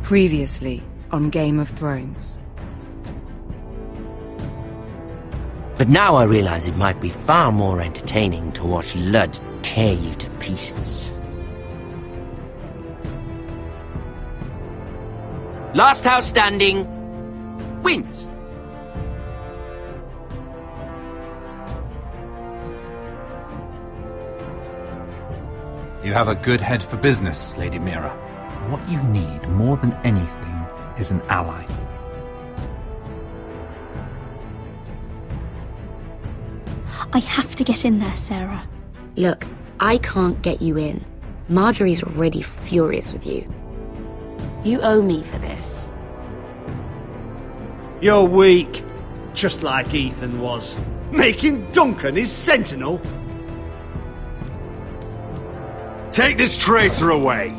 Previously on Game of Thrones. But now I realize it might be far more entertaining to watch Ludd tear you to pieces. Last house standing wins. You have a good head for business, Lady Mira. What you need more than anything is an ally. I have to get in there, Sarah. Look, I can't get you in. Marjorie's already furious with you. You owe me for this. You're weak, just like Ethan was, making Duncan his sentinel. Take this traitor away!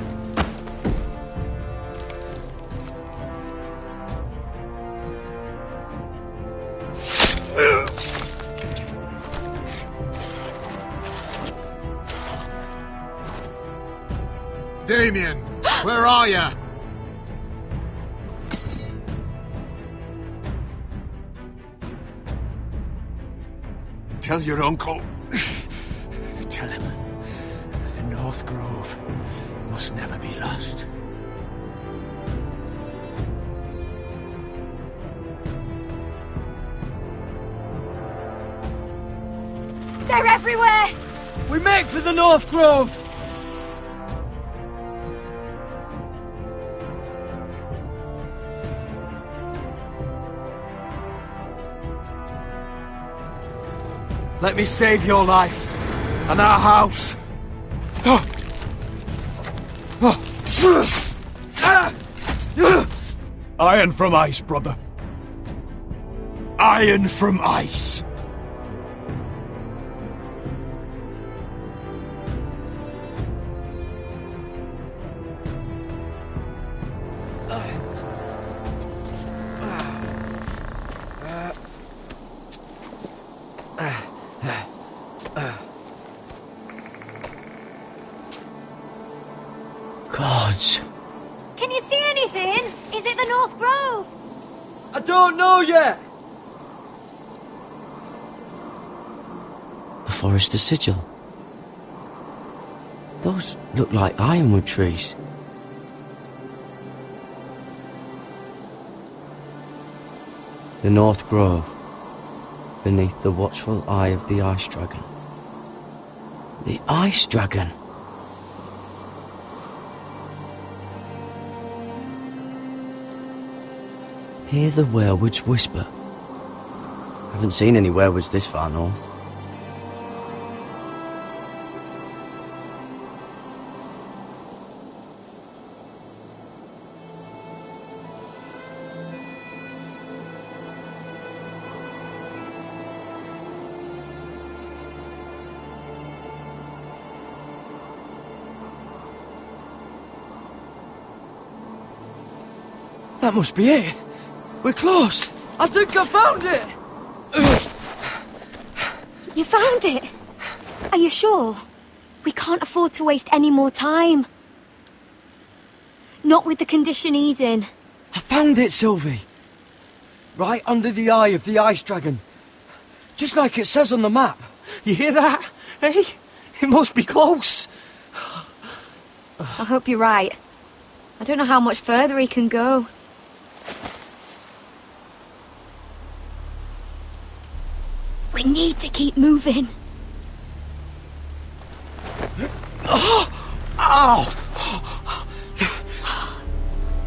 Damien, where are ya? Tell your uncle. Tell him the North Grove must never be lost. They're everywhere! We make for the North Grove! Let me save your life and our house. Iron from ice, brother. Iron from ice. Gods. Can you see anything? Is it the North Grove? I don't know yet! The Forester's Sigil. Those look like ironwood trees. The North Grove, beneath the watchful eye of the Ice Dragon. The Ice Dragon? Hear the werewoods whisper. Haven't seen any werewoods this far north. That must be it. We're close. I think I found it. You found it? Are you sure? We can't afford to waste any more time. Not with the condition he's in. I found it, Sylvie. Right under the eye of the Ice Dragon. Just like it says on the map. You hear that? Hey? It must be close. I hope you're right. I don't know how much further he can go. We need to keep moving. Ow!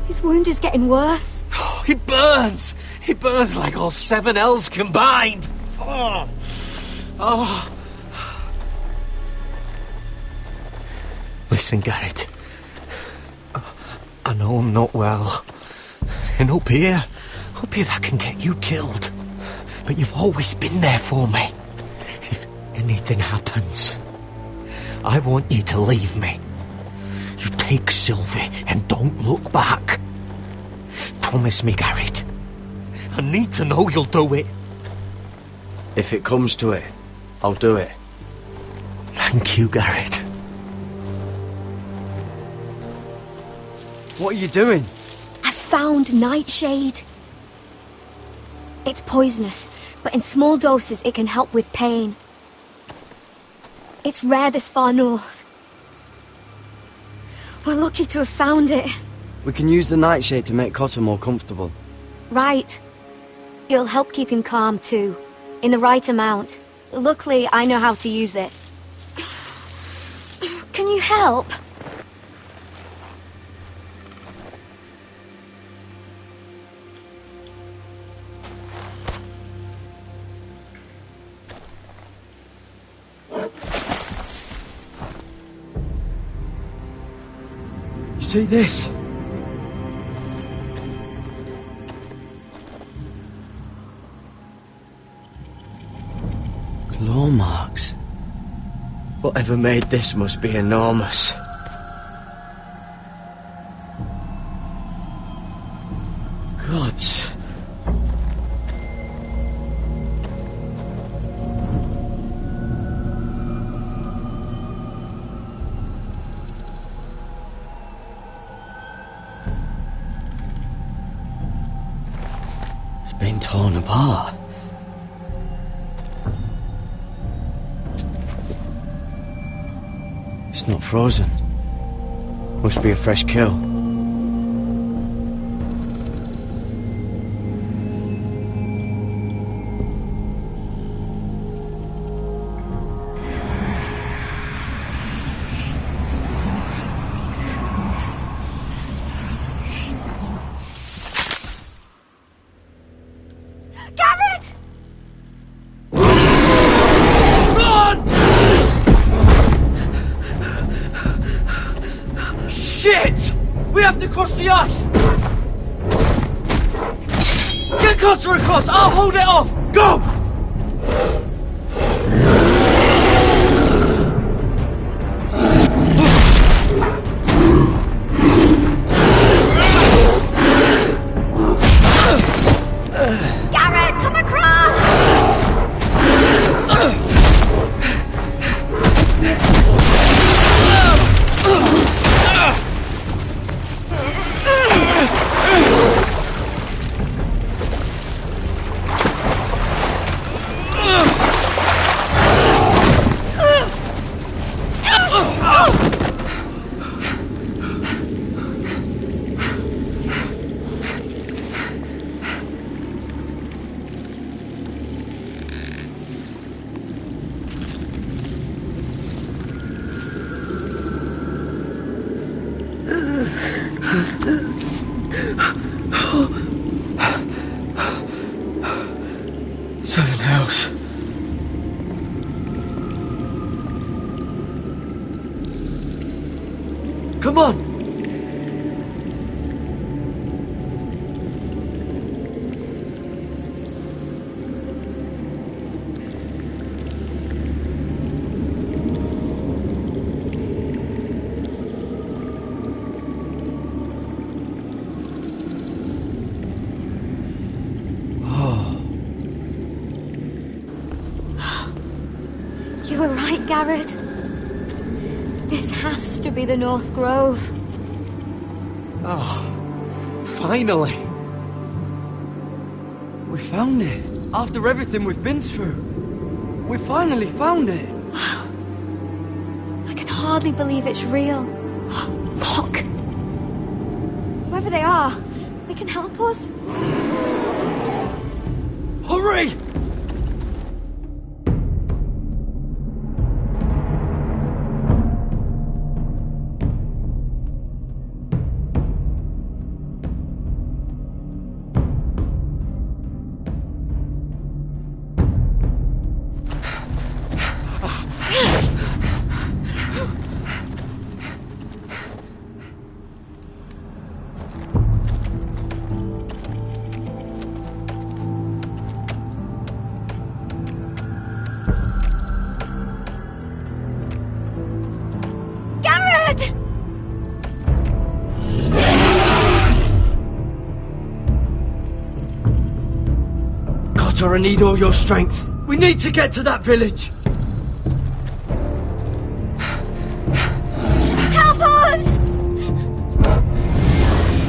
His wound is getting worse. He burns! He burns like all 7 L's combined! Oh. Listen, Garrett. I know I'm not well. And up here that can get you killed. But you've always been there for me. If anything happens, I want you to leave me. You take Sylvie and don't look back. Promise me, Garrett. I need to know you'll do it. If it comes to it, I'll do it. Thank you, Garrett. What are you doing? found nightshade. It's poisonous, but in small doses it can help with pain. It's rare this far north. We're lucky to have found it. We can use the nightshade to make Cotter more comfortable. Right. It'll help keep him calm too, in the right amount. Luckily, I know how to use it. Can you help? See this? Claw marks. Whatever made this must be enormous. Gods. Been torn apart. It's not frozen. Must be a fresh kill. Shit! We have to cross the ice! Get Cotter across! I'll hold it off! Go! Garrett, come across! Seven hells. Come on! You were right, Garrett. This has to be the North Grove. Oh, finally! We found it. After everything we've been through. We finally found it. I can hardly believe it's real. Look! Whoever they are, they can help us. Hurry! I need all your strength. We need to get to that village. Help us!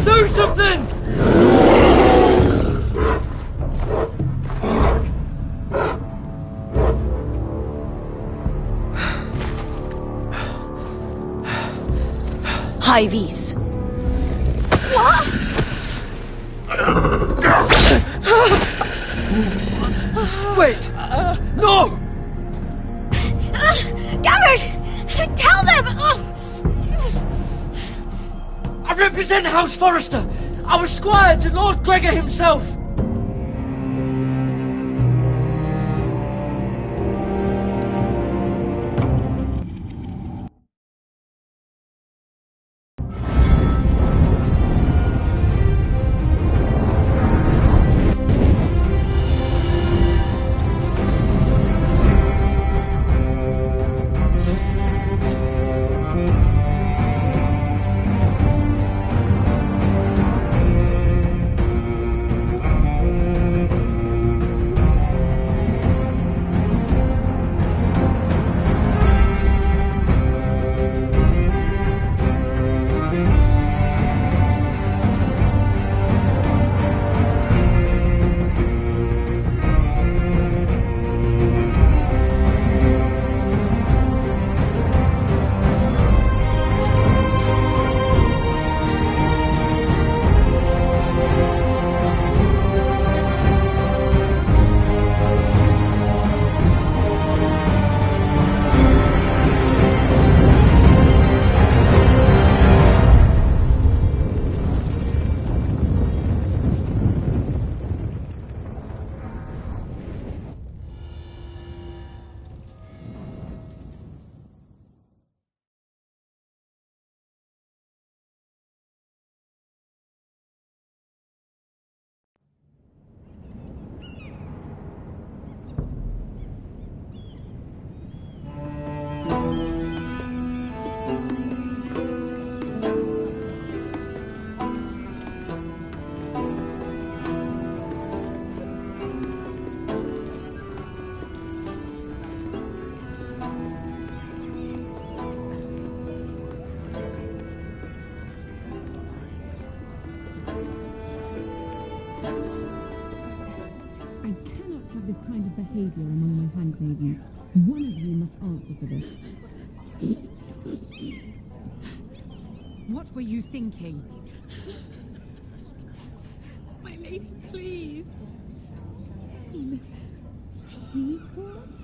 Do something! high vis. What? Wait! No! Garrett! Tell them! I represent House Forrester! I was squire to Lord Gregor himself! This kind of behaviour among my handmaidens. One of you must answer for this. What were you thinking? My lady, please. She caused?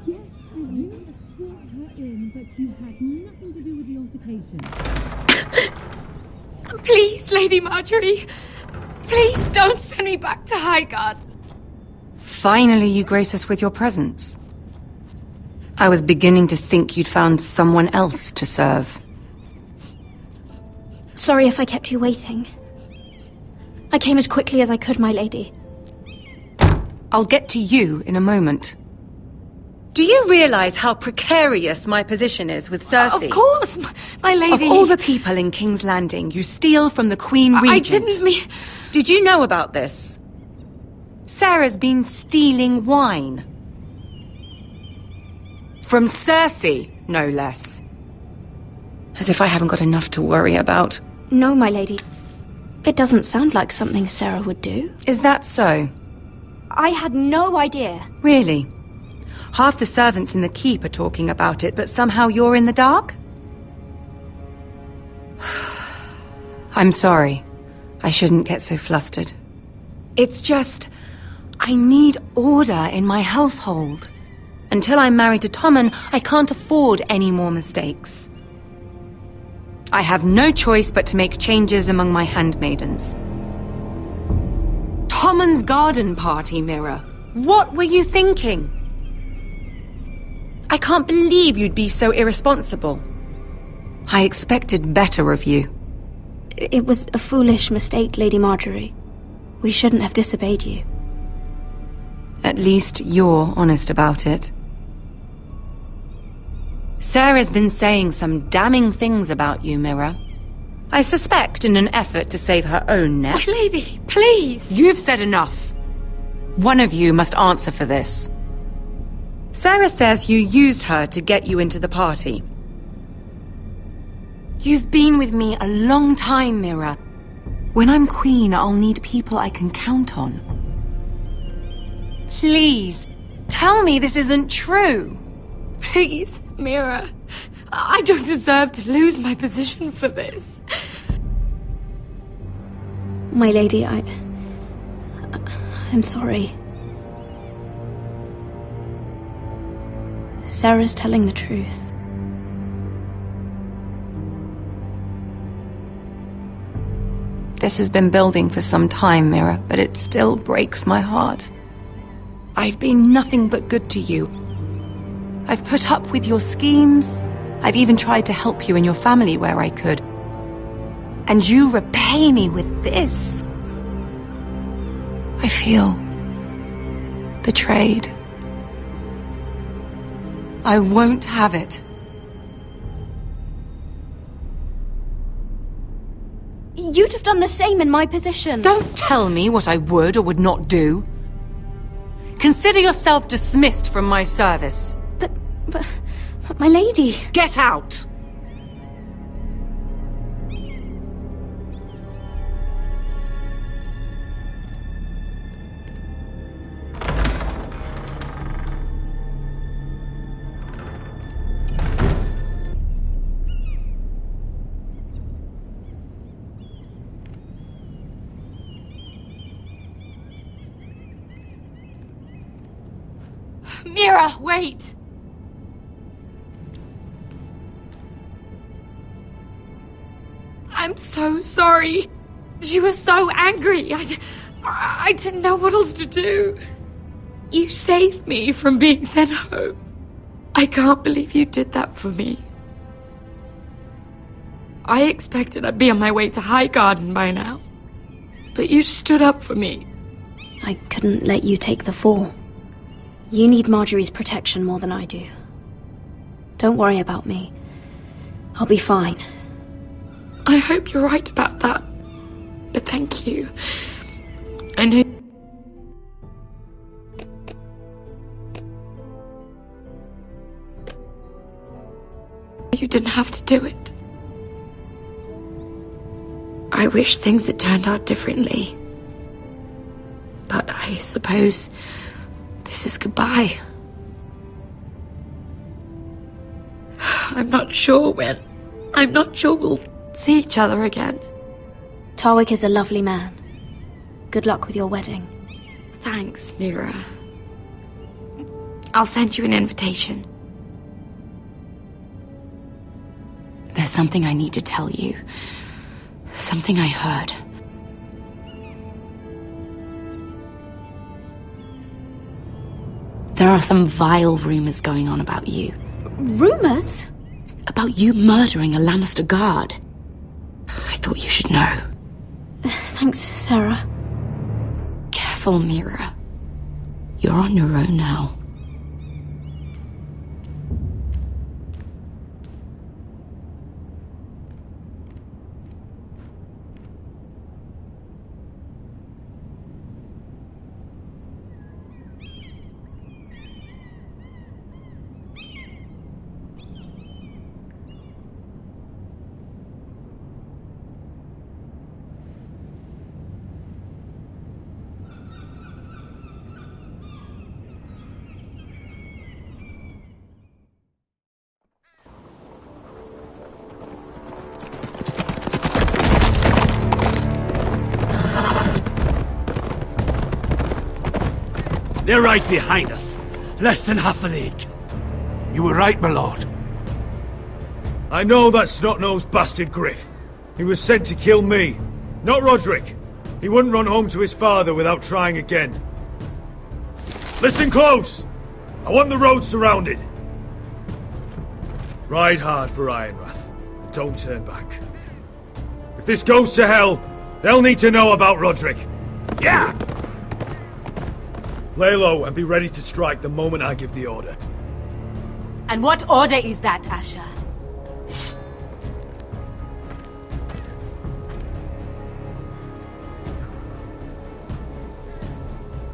Yes, and you escort her in, but you had nothing to do with the altercation. Please, Lady Marjorie. Please don't send me back to Highgarden. Finally, you grace us with your presence. I was beginning to think you'd found someone else to serve. Sorry if I kept you waiting. I came as quickly as I could, my lady. I'll get to you in a moment. Do you realize how precarious my position is with Cersei? Of course, my lady. Of all the people in King's Landing, you steal from the Queen Regent. I didn't mean... Did you know about this? Sarah's been stealing wine. From Cersei, no less. As if I haven't got enough to worry about. No, my lady. It doesn't sound like something Sarah would do. Is that so? I had no idea. Really? Half the servants in the keep are talking about it, but somehow you're in the dark? I'm sorry. I shouldn't get so flustered. It's just... I need order in my household. Until I'm married to Tommen, I can't afford any more mistakes. I have no choice but to make changes among my handmaidens. Tommen's garden party, Mira. What were you thinking? I can't believe you'd be so irresponsible. I expected better of you. It was a foolish mistake, Lady Marjorie. We shouldn't have disobeyed you. At least you're honest about it. Sarah's been saying some damning things about you, Mira. I suspect in an effort to save her own neck. My lady, please! You've said enough. One of you must answer for this. Sarah says you used her to get you into the party. You've been with me a long time, Mira. When I'm queen, I'll need people I can count on. Please, tell me this isn't true. Please, Mira. I don't deserve to lose my position for this. My lady, I'm sorry. Sarah's telling the truth. This has been building for some time, Mira, but it still breaks my heart. I've been nothing but good to you. I've put up with your schemes. I've even tried to help you and your family where I could. And you repay me with this. I feel betrayed. I won't have it. You'd have done the same in my position. Don't tell me what I would or would not do. Consider yourself dismissed from my service. But my lady... Get out! Mira, wait! I'm so sorry. She was so angry. I didn't know what else to do. You saved me from being sent home. I can't believe you did that for me. I expected I'd be on my way to Highgarden by now. But you stood up for me. I couldn't let you take the fall. You need Marjorie's protection more than I do. Don't worry about me. I'll be fine. I hope you're right about that. But thank you. I know... You didn't have to do it. I wish things had turned out differently. But I suppose this is goodbye. I'm not sure when. I'm not sure we'll see each other again. Tarwick is a lovely man. Good luck with your wedding. Thanks, Mira. I'll send you an invitation. There's something I need to tell you. Something I heard. There are some vile rumors going on about you. Rumors? About you murdering a Lannister guard. I thought you should know. Thanks, Sarah. Careful, Mira. You're on your own now. They're right behind us. Less than half a league. You were right, my lord. I know that snot-nosed bastard Griff. He was sent to kill me, not Roderick. He wouldn't run home to his father without trying again. Listen close! I want the road surrounded. Ride hard for Ironrath, and don't turn back. If this goes to hell, they'll need to know about Roderick. Yeah! Lay low and be ready to strike the moment I give the order. And what order is that, Asher?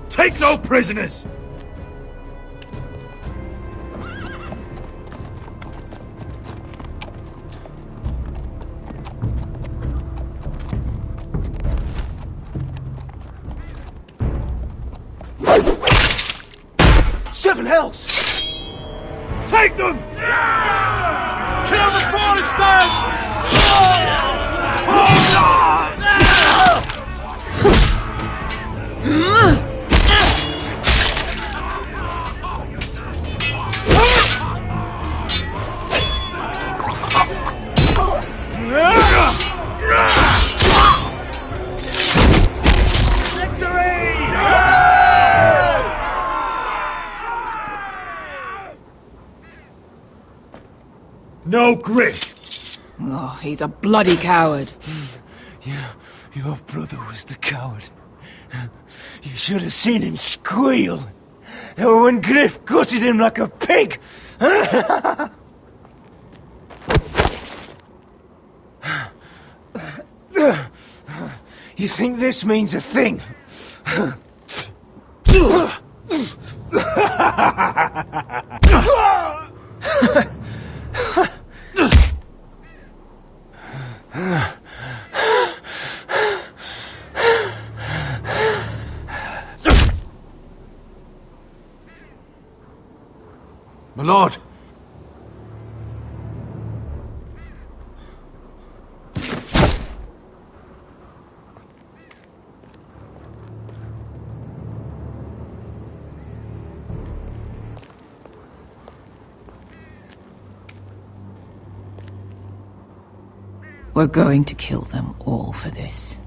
Take no prisoners! Seven hells! Take them! Kill the Foresters! No Griff! Oh, he's a bloody coward. Your brother was the coward. You should have seen him squeal. When Griff gutted him like a pig. You think this means a thing? My lord. We're going to kill them all for this.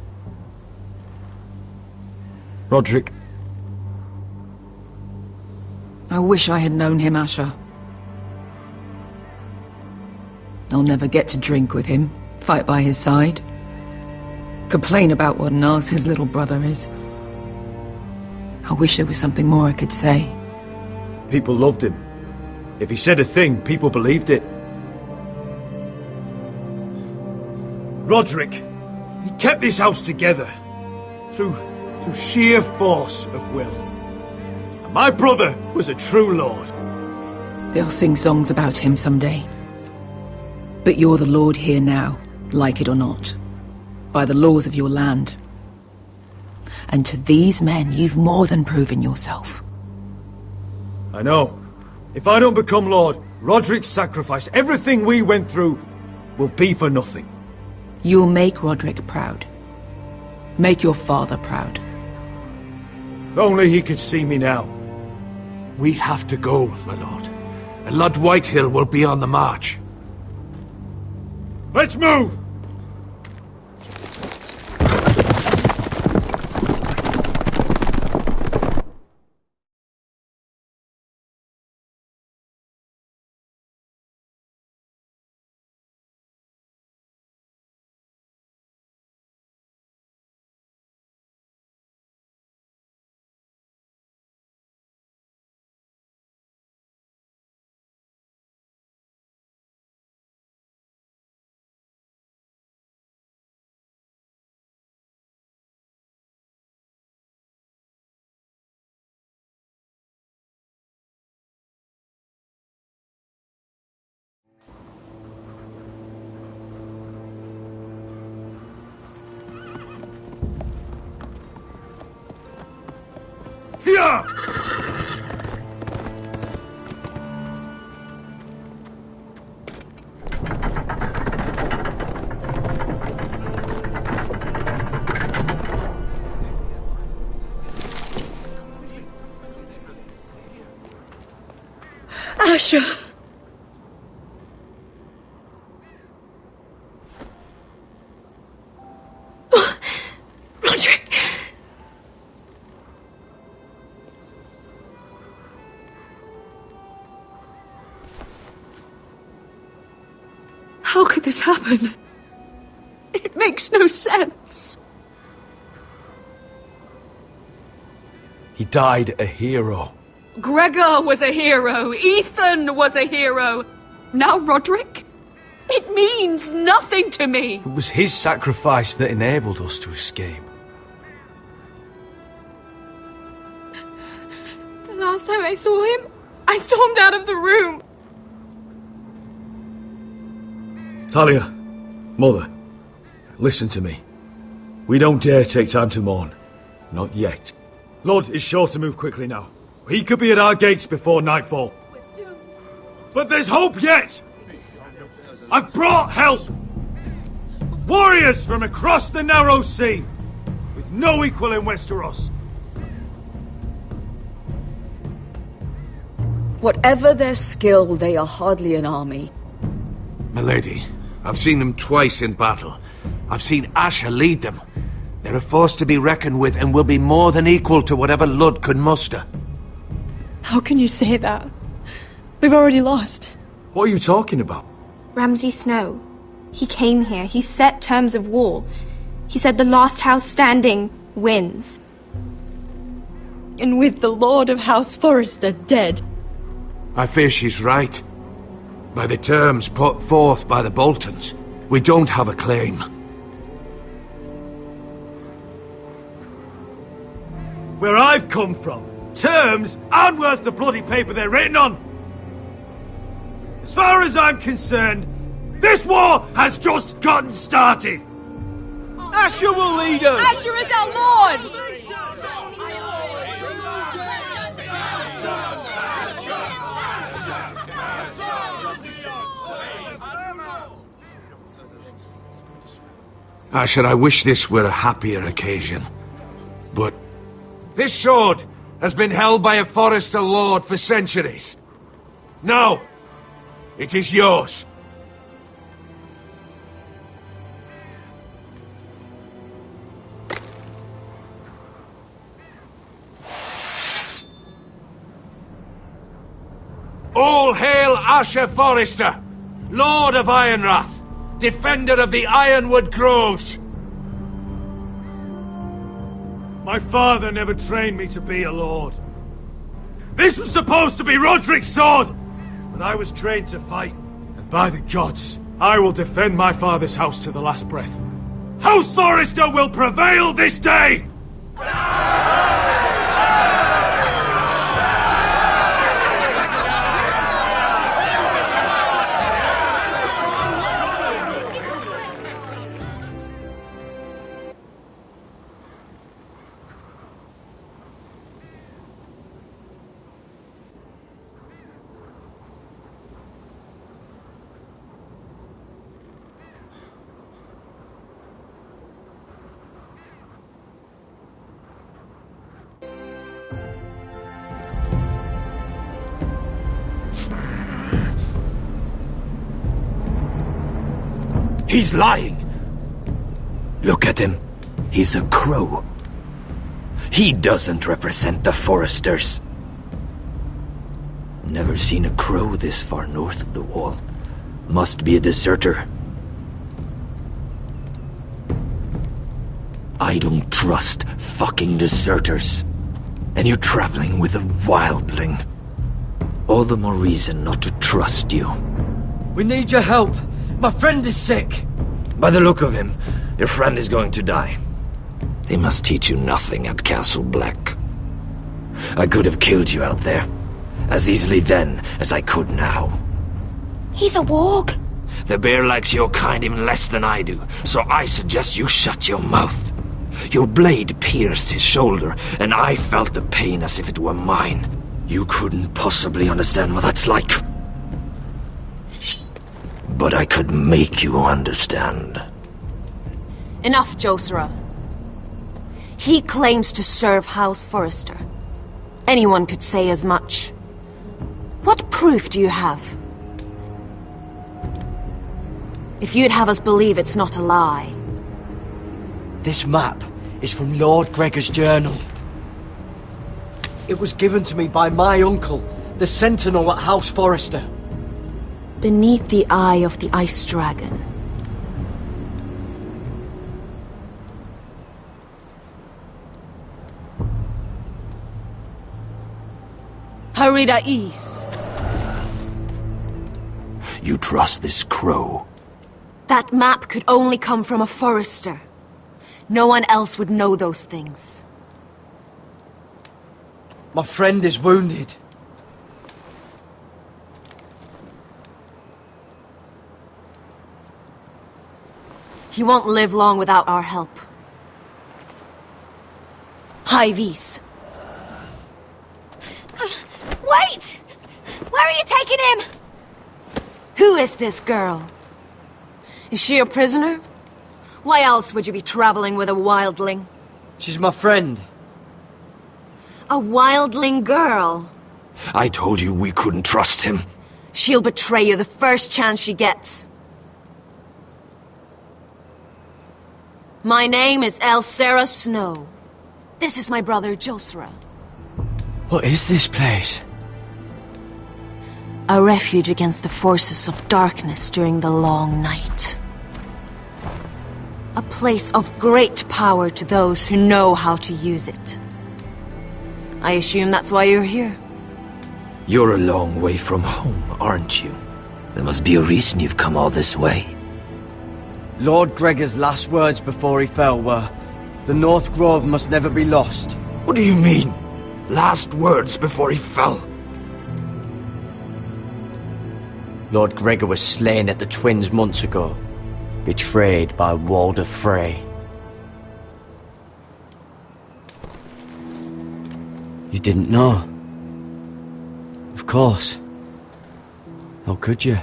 Roderick. I wish I had known him, Asher. I'll never get to drink with him, fight by his side, complain about what an arse his little brother is. I wish there was something more I could say. People loved him. If he said a thing, people believed it. Roderick, he kept this house together through sheer force of will. And my brother was a true lord. They'll sing songs about him someday. But you're the lord here now, like it or not, by the laws of your land. And to these men, you've more than proven yourself. I know. If I don't become lord, Roderick's sacrifice, everything we went through, will be for nothing. You'll make Roderick proud. Make your father proud. If only he could see me now. We have to go, my lord. And Lord Whitehill will be on the march. Let's move! Here! Asher! Roderick! How could this happen? It makes no sense. He died a hero. Gregor was a hero. Ethan was a hero. Now Roderick? It means nothing to me. It was his sacrifice that enabled us to escape. The last time I saw him, I stormed out of the room. Talia, Mother, listen to me. We don't dare take time to mourn. Not yet. Lord is sure to move quickly now. He could be at our gates before nightfall. But there's hope yet! I've brought help! Warriors from across the narrow sea, with no equal in Westeros. Whatever their skill, they are hardly an army. Milady, I've seen them twice in battle. I've seen Asher lead them. They're a force to be reckoned with and will be more than equal to whatever Lud could muster. How can you say that? We've already lost. What are you talking about? Ramsay Snow. He came here, he set terms of war. He said the last house standing wins. And with the Lord of House Forrester dead. I fear she's right. By the terms put forth by the Boltons, we don't have a claim. Where I've come from, terms aren't worth the bloody paper they're written on. As far as I'm concerned, this war has just gotten started. Asher will lead us! Asher is our lord! Asher, I wish this were a happier occasion. But this sword has been held by a Forrester lord for centuries. Now, it is yours. All hail Asher Forrester, Lord of Ironrath, defender of the Ironwood Groves. My father never trained me to be a lord. This was supposed to be Roderick's sword, but I was trained to fight. And by the gods, I will defend my father's house to the last breath. House Forrester will prevail this day! He's lying. Look at him. He's a crow. He doesn't represent the Forresters. Never seen a crow this far north of the wall. Must be a deserter. I don't trust fucking deserters. And you're traveling with a wildling. All the more reason not to trust you. We need your help. My friend is sick. By the look of him, your friend is going to die. They must teach you nothing at Castle Black. I could have killed you out there, as easily then as I could now. He's a warg. The bear likes your kind even less than I do, so I suggest you shut your mouth. Your blade pierced his shoulder, and I felt the pain as if it were mine. You couldn't possibly understand what that's like. But I could make you understand. Enough, Josera. He claims to serve House Forrester. Anyone could say as much. What proof do you have? If you'd have us believe it's not a lie. This map is from Lord Gregor's journal. It was given to me by my uncle, the Sentinel at House Forrester. Beneath the eye of the Ice Dragon. Harida East. You trust this crow? That map could only come from a Forrester. No one else would know those things. My friend is wounded. He won't live long without our help. Hyvis. Wait! Where are you taking him? Who is this girl? Is she a prisoner? Why else would you be traveling with a wildling? She's my friend. A wildling girl? I told you we couldn't trust him. She'll betray you the first chance she gets. My name is Elsera Snow. This is my brother Josera. What is this place? A refuge against the forces of darkness during the long night. A place of great power to those who know how to use it. I assume that's why you're here. You're a long way from home, aren't you? There must be a reason you've come all this way. Lord Gregor's last words before he fell were, "The North Grove must never be lost." What do you mean? Last words before he fell? Lord Gregor was slain at the Twins months ago, betrayed by Walder Frey. You didn't know? Of course. How could you?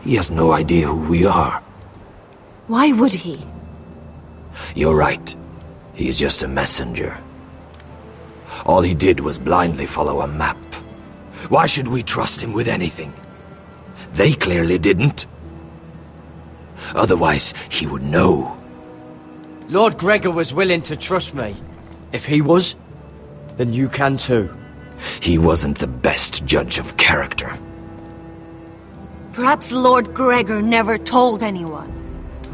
He has no idea who we are. Why would he? You're right. He's just a messenger. All he did was blindly follow a map. Why should we trust him with anything? They clearly didn't. Otherwise, he would know. Lord Gregor was willing to trust me. If he was, then you can too. He wasn't the best judge of character. Perhaps Lord Gregor never told anyone.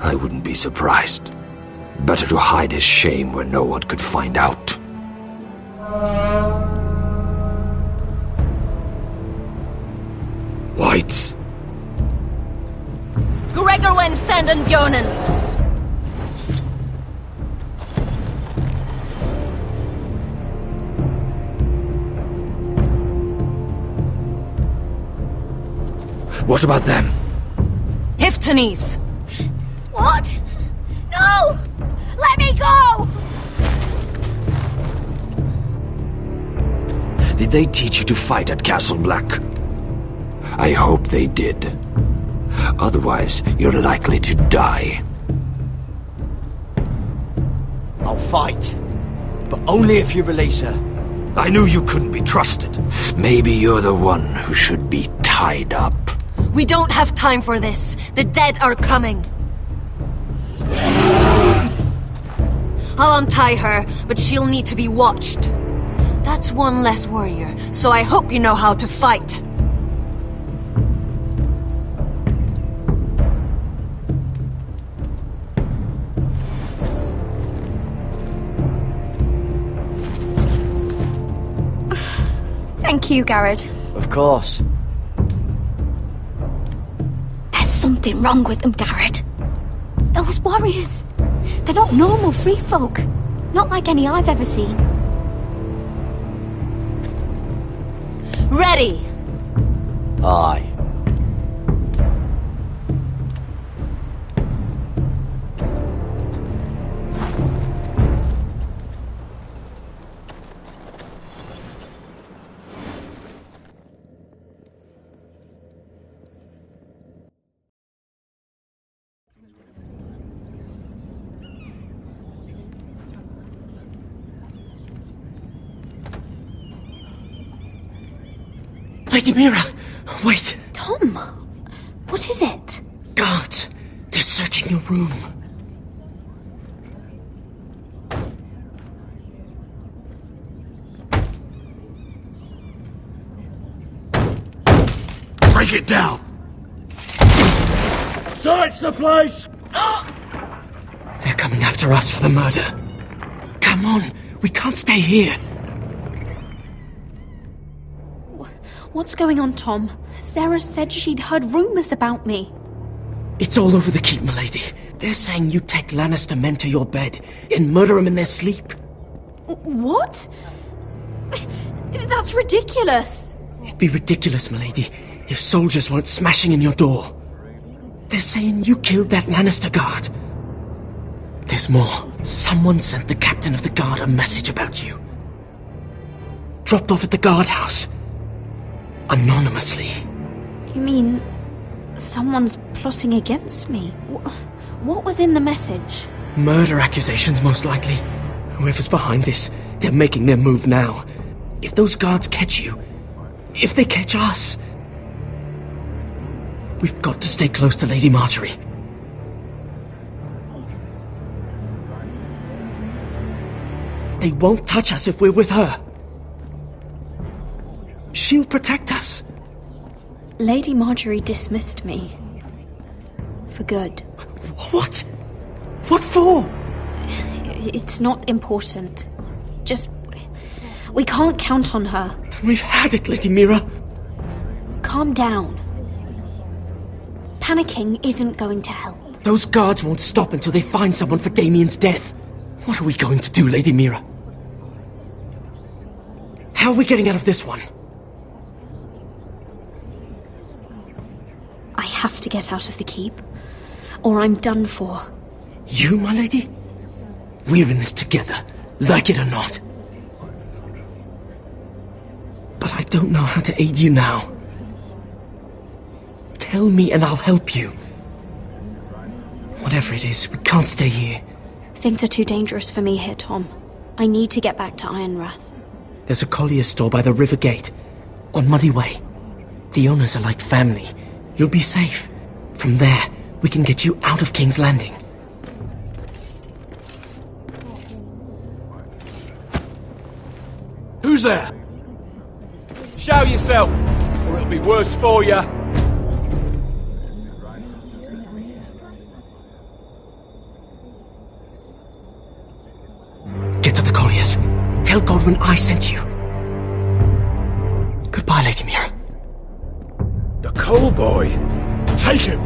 I wouldn't be surprised. Better to hide his shame where no one could find out. Whites. Gregor wen fanden björnen. What about them? Hiftanes. What? No! Let me go! Did they teach you to fight at Castle Black? I hope they did. Otherwise, you're likely to die. I'll fight. But only if you release her. I knew you couldn't be trusted. Maybe you're the one who should be tied up. We don't have time for this. The dead are coming. I'll untie her, but she'll need to be watched. That's one less warrior, so I hope you know how to fight. Thank you, Garrett. Of course. There's something wrong with them, Garrett. Those warriors. They're not normal free folk. Not like any I've ever seen. Ready! Aye. Lady Mira, wait. Tom, what is it? Guards, they're searching your room. Break it down! Search the place! They're coming after us for the murder. Come on, we can't stay here. What's going on, Tom? Sarah said she'd heard rumours about me. It's all over the keep, milady. They're saying you take Lannister men to your bed and murder them in their sleep. What? That's ridiculous. It'd be ridiculous, milady, if soldiers weren't smashing in your door. They're saying you killed that Lannister guard. There's more. Someone sent the captain of the guard a message about you. Dropped off at the guardhouse. Anonymously. You mean someone's plotting against me? What was in the message? Murder accusations, most likely. Whoever's behind this, they're making their move now. If those guards catch you, if they catch us, we've got to stay close to Lady Marjorie. They won't touch us if we're with her. she'll protect us. Lady Marjorie dismissed me. For good. What? What for? It's not important. Just... we can't count on her. Then we've had it, Lady Mira. Calm down. Panicking isn't going to help. Those guards won't stop until they find someone for Damien's death. What are we going to do, Lady Mira? How are we getting out of this one? I have to get out of the keep, or I'm done for. You, my lady? We're in this together, like it or not. But I don't know how to aid you now. Tell me and I'll help you. Whatever it is, we can't stay here. Things are too dangerous for me here, Tom. I need to get back to Ironrath. There's a collier's store by the river gate, on Muddy Way. The owners are like family. You'll be safe. From there, we can get you out of King's Landing. Who's there? Show yourself, or it'll be worse for you. Get to the colliers. Tell Godwin I sent you. Goodbye, Lady Mira. The coal boy. Take him.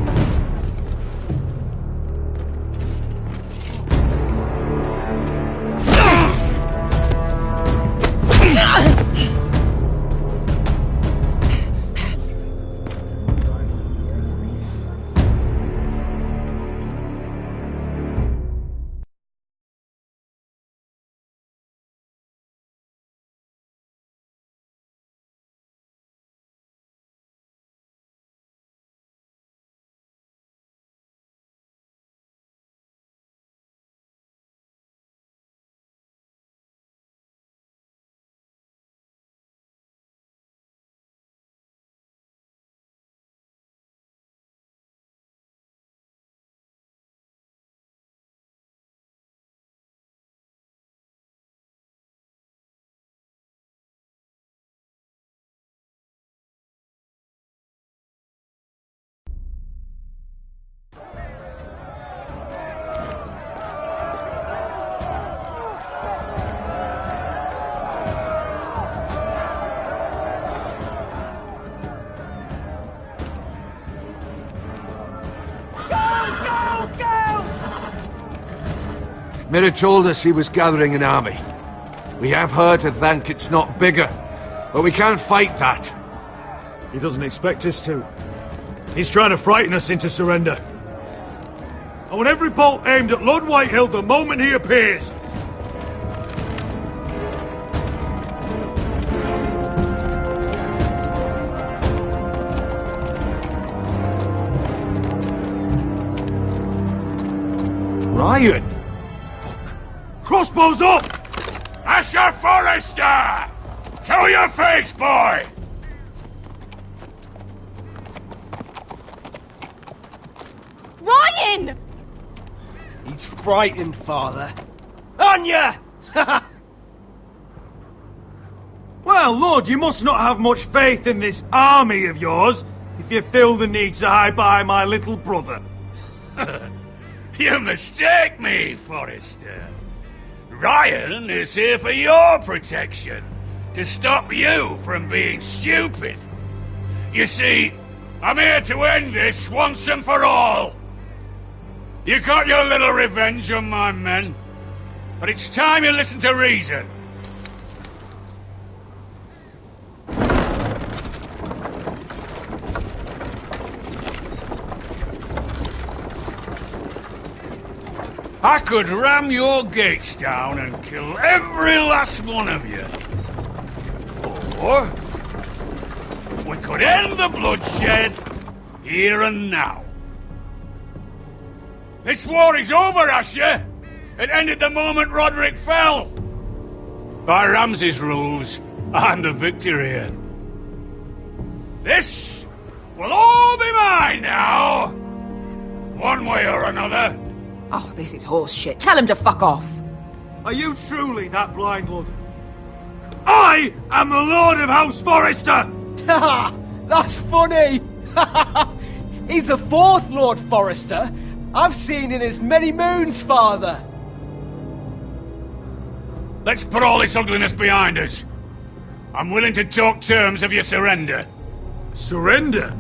Mira told us he was gathering an army. We have her to thank it's not bigger, but we can't fight that. He doesn't expect us to. He's trying to frighten us into surrender. I want every bolt aimed at Lord Whitehill the moment he appears. Ryan! Crossbows up! Asher Forrester! Show your face, boy! Ryan! He's frightened, Father. Anya! Well, Lord, you must not have much faith in this army of yours, if you feel the need to hide behind my little brother. You mistake me, Forrester. Ryan is here for your protection, to stop you from being stupid. You see, I'm here to end this once and for all. You got your little revenge on my men, but it's time you listen to reason. I could ram your gates down and kill every last one of you. Or we could end the bloodshed here and now. This war is over, Asher. It ended the moment Roderick fell. By Ramsay's rules, I'm the victor here. This will all be mine now. One way or another. Oh, this is horse shit. Tell him to fuck off. Are you truly that blind, Lord? I I am the Lord of House Forrester! Ha! That's funny! He's the fourth Lord Forrester I've seen in as many moons, Father! Let's put all this ugliness behind us. I'm willing to talk terms of your surrender. Surrender?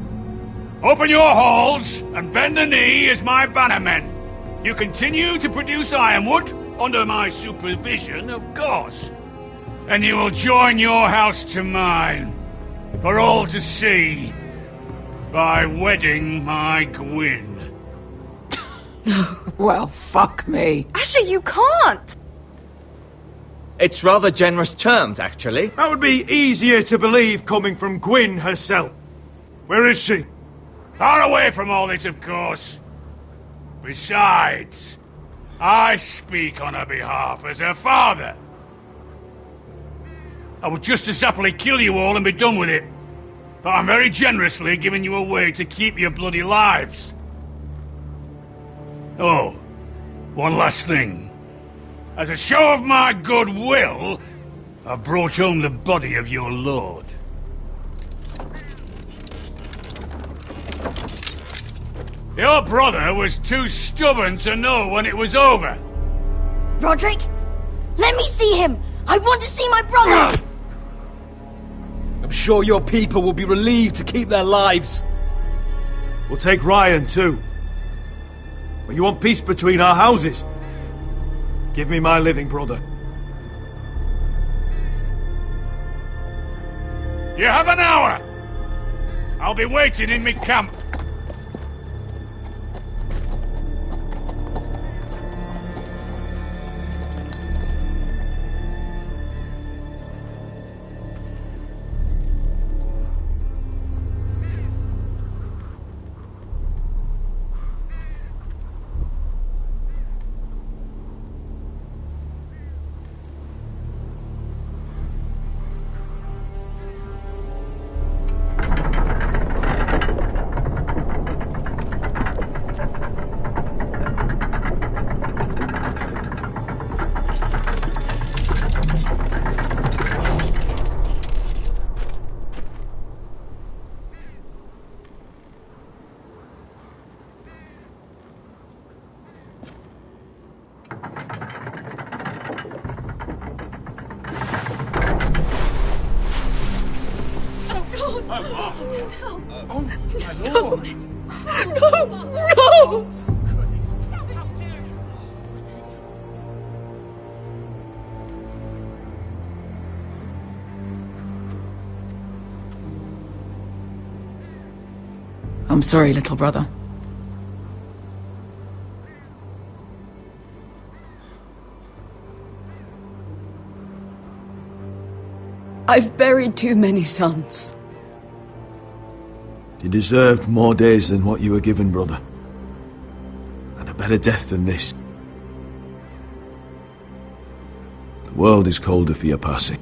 Open your halls and bend the knee as my bannermen. You continue to produce ironwood, under my supervision, of course. And you will join your house to mine, for all to see, by wedding my Gwyn. No. Well, fuck me. Asher, you can't! It's rather generous terms, actually. That would be easier to believe coming from Gwyn herself. Where is she? Far away from all this, of course. Besides, I speak on her behalf as her father. I would just as happily kill you all and be done with it. But I'm very generously giving you a way to keep your bloody lives. Oh, one last thing. As a show of my goodwill, I've brought home the body of your lord. Your brother was too stubborn to know when it was over. Roderick, let me see him! I want to see my brother! I'm sure your people will be relieved to keep their lives. We'll take Ryan, too. But you want peace between our houses? Give me my living brother. You have an hour! I'll be waiting in me camp. No! I'm sorry, little brother. I've buried too many sons. You deserved more days than what you were given, brother. And a better death than this. The world is colder for your passing.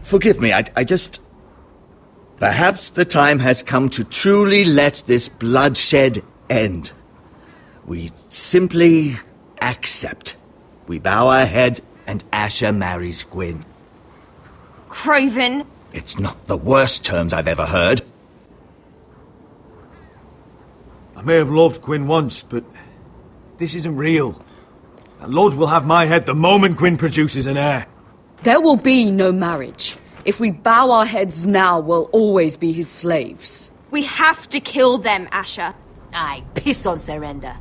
Forgive me, I just... Perhaps the time has come to truly let this bloodshed end. We simply accept. We bow our heads and Asher marries Gwyn. Craven! It's not the worst terms I've ever heard. I may have loved Gwyn once, but this isn't real. And Lord will have my head the moment Gwyn produces an heir. There will be no marriage. If we bow our heads now, we'll always be his slaves. We have to kill them, Asher. Aye, piss on surrender.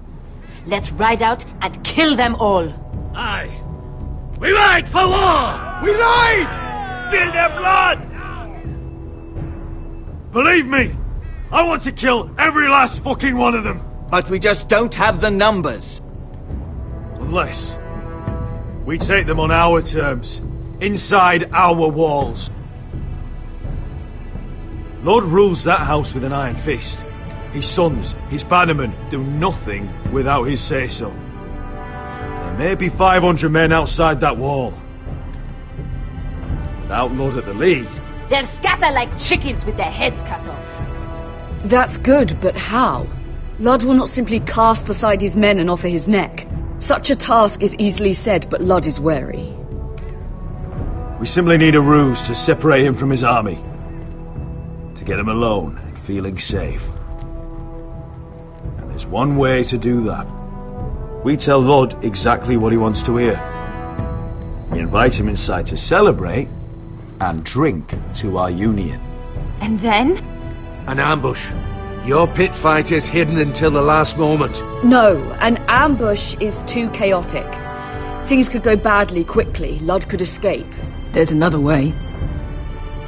Let's ride out and kill them all. Aye. We ride for war! We ride! Spill their blood! Believe me, I want to kill every last fucking one of them. But we just don't have the numbers. Unless we take them on our terms, inside our walls. Lord rules that house with an iron fist. His sons, his bannermen, do nothing without his say-so. There may be 500 men outside that wall. Without Lord at the lead... They'll scatter like chickens with their heads cut off. That's good, but how? Ludd will not simply cast aside his men and offer his neck. Such a task is easily said, but Ludd is wary. We simply need a ruse to separate him from his army. To get him alone and feeling safe. And there's one way to do that. We tell Lud exactly what he wants to hear. We invite him inside to celebrate and drink to our union. And then? An ambush. Your pit fight is hidden until the last moment. No, an ambush is too chaotic. Things could go badly quickly. Lud could escape. There's another way.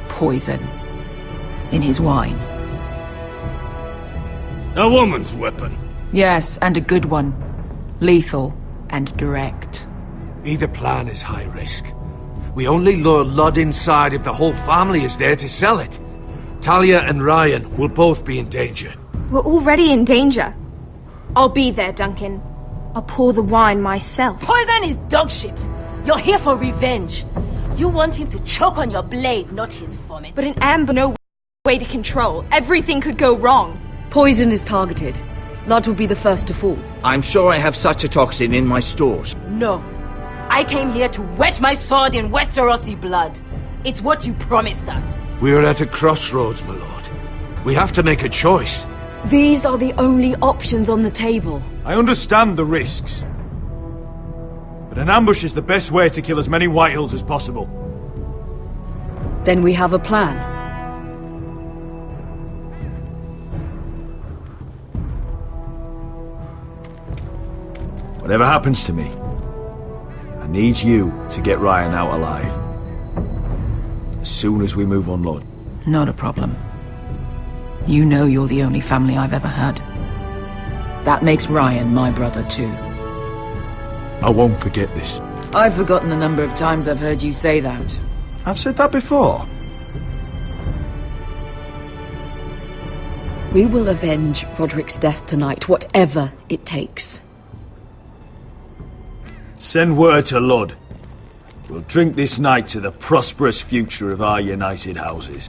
Poison. In his wine. A woman's weapon. Yes, and a good one. Lethal and direct. Either plan is high risk. We only lure Lud inside if the whole family is there to sell it. Talia and Ryan will both be in danger. We're already in danger. I'll be there, Duncan. I'll pour the wine myself. Poison is dog shit. You're here for revenge. You want him to choke on your blade, not his vomit. But in Amber, no way to control. Everything could go wrong. Poison is targeted. Lud will be the first to fall. I'm sure I have such a toxin in my stores. No. I came here to wet my sword in Westerosi blood. It's what you promised us. We're at a crossroads, my lord. We have to make a choice. These are the only options on the table. I understand the risks. But an ambush is the best way to kill as many Whitehills as possible. Then we have a plan. Whatever happens to me, I need you to get Ryan out alive. As soon as we move on, Lord. Not a problem. You know you're the only family I've ever had. That makes Ryan my brother too. I won't forget this. I've forgotten the number of times I've heard you say that. I've said that before. We will avenge Roderick's death tonight, whatever it takes. Send word to Lud. We'll drink this night to the prosperous future of our united houses.